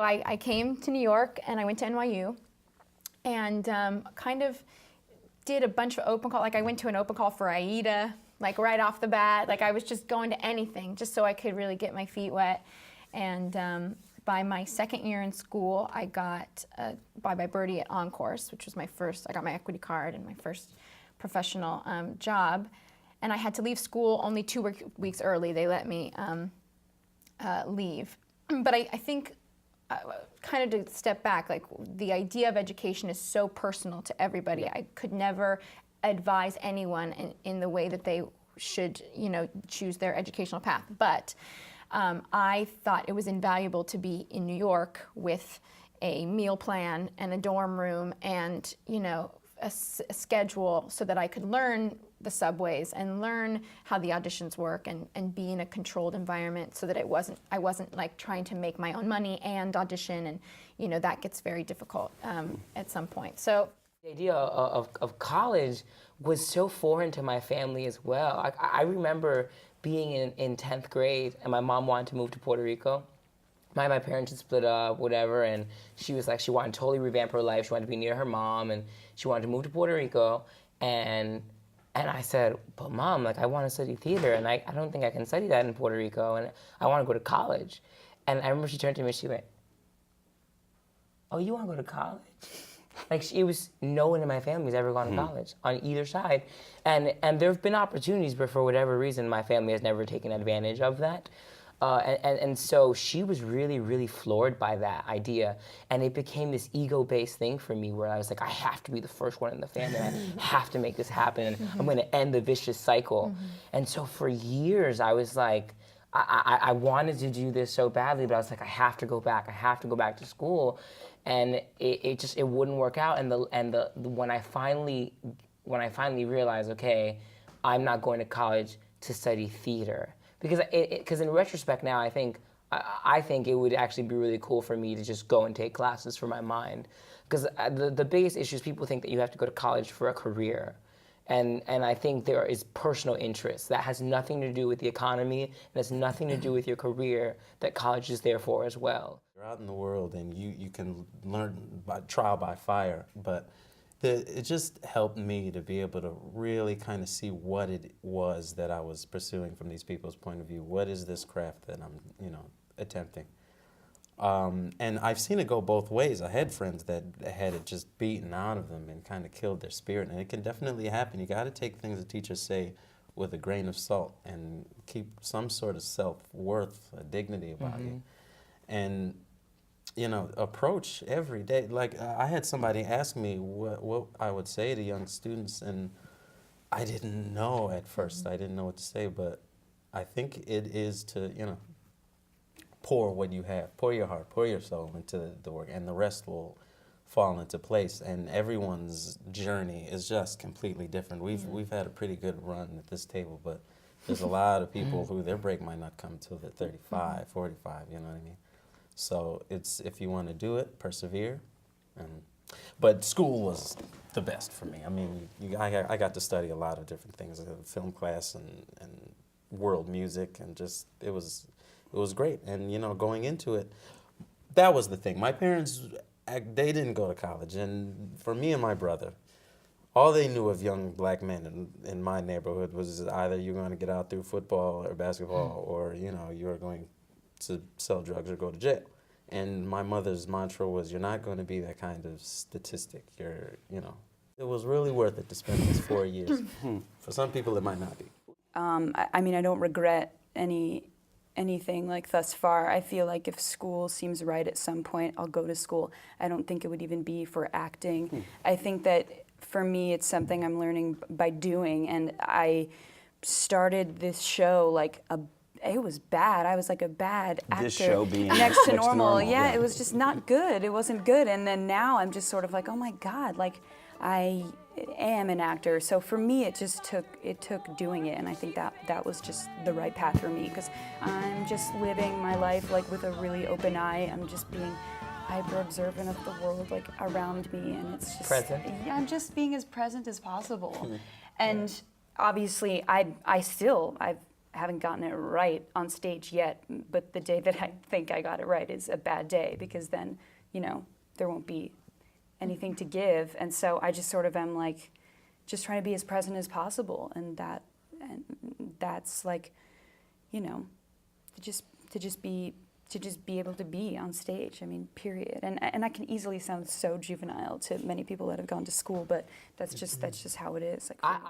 I came to New York and I went to NYU and kind of did a bunch of open call. Like I went to an open call for AIDA, like right off the bat. Like I was just going to anything just so I could really get my feet wet. And by my second year in school, I got a Bye Birdie at Encourse, which was my first, I got my equity card and my first professional job. And I had to leave school only 2 weeks early. They let me leave. But I think, kind of to step back, like the idea of education is so personal to everybody. I could never advise anyone in the way that they should, choose their educational path. But I thought it was invaluable to be in New York with a meal plan and a dorm room and, a schedule so that I could learn the subways and learn how the auditions work and be in a controlled environment so that I wasn't like trying to make my own money and audition, and that gets very difficult at some point. So the idea of college was so foreign to my family as well. I remember being in 10th grade and my mom wanted to move to Puerto Rico. My parents had split up, whatever, and she was like, she wanted to totally revamp her life. She wanted to be near her mom, and she wanted to move to Puerto Rico. And I said, but Mom, like I want to study theater, and I don't think I can study that in Puerto Rico, and I want to go to college. And I remember she turned to me and she went, oh, you want to go to college? Like no one in my family has ever gone to college on either side. And there have been opportunities, but for whatever reason, my family has never taken advantage of that. And so she was really, really floored by that idea. And it became this ego-based thing for me where I was like, I have to be the first one in the family. I have to make this happen. And I'm going to end the vicious cycle. And so for years, I was like, I wanted to do this so badly, but I was like, I have to go back. I have to go back to school. And it wouldn't work out. And when I finally realized, okay, I'm not going to college to study theater. Because in retrospect now, I think it would actually be really cool for me to just go and take classes for my mind. Because the biggest issue is people think that you have to go to college for a career. And I think there is personal interest. That has nothing to do with the economy, and has nothing to do with your career, that college is there for as well. You're out in the world and you can learn by trial by fire, but it just helped me to be able to really kind of see what it was that I was pursuing from these people's point of view. What is this craft that I'm, attempting? And I've seen it go both ways. I had friends that had it just beaten out of them and kind of killed their spirit, and it can definitely happen. You got to take things that teachers say with a grain of salt and keep some sort of self-worth, a dignity about you. And approach every day. Like I had somebody ask me what I would say to young students, and I didn't know at first. I didn't know what to say, but I think it is to, pour what you have, pour your heart, pour your soul into the work, and the rest will fall into place. And everyone's journey is just completely different. We've had a pretty good run at this table, but there's a lot of people who their break might not come till they're 35, 45, you know what I mean? So it's, if you want to do it, persevere. But school was the best for me. I mean, I got to study a lot of different things, film class and world music, and just, it was great. And, going into it, that was the thing. My parents, they didn't go to college. And for me and my brother, all they knew of young black men in my neighborhood was either you're going to get out through football or basketball, or, you're going to sell drugs or go to jail. And my mother's mantra was, you're not going to be that kind of statistic. It was really worth it to spend those 4 years. For some people, it might not be. I mean, I don't regret anything like thus far. I feel like if school seems right at some point, I'll go to school. I don't think it would even be for acting. I think that for me, it's something I'm learning by doing. And I started this show it was bad. I was like a bad actor. This show being next to normal. Yeah, it was just not good. It wasn't good. And then now I'm just sort of like, oh my God, I am an actor. So for me, it took doing it. And I think that was just the right path for me, because I'm just living my life with a really open eye. I'm just being hyper observant of the world around me, and it's just present. Yeah, I'm just being as present as possible. And obviously, I've haven't gotten it right on stage yet, but the day that I think I got it right is a bad day, because then, you know, there won't be anything to give. And so I just sort of am like, just trying to be as present as possible, and that's like, you know, to just be able to be on stage. I mean, period. And I can easily sound so juvenile to many people that have gone to school, but that's just how it is. Like,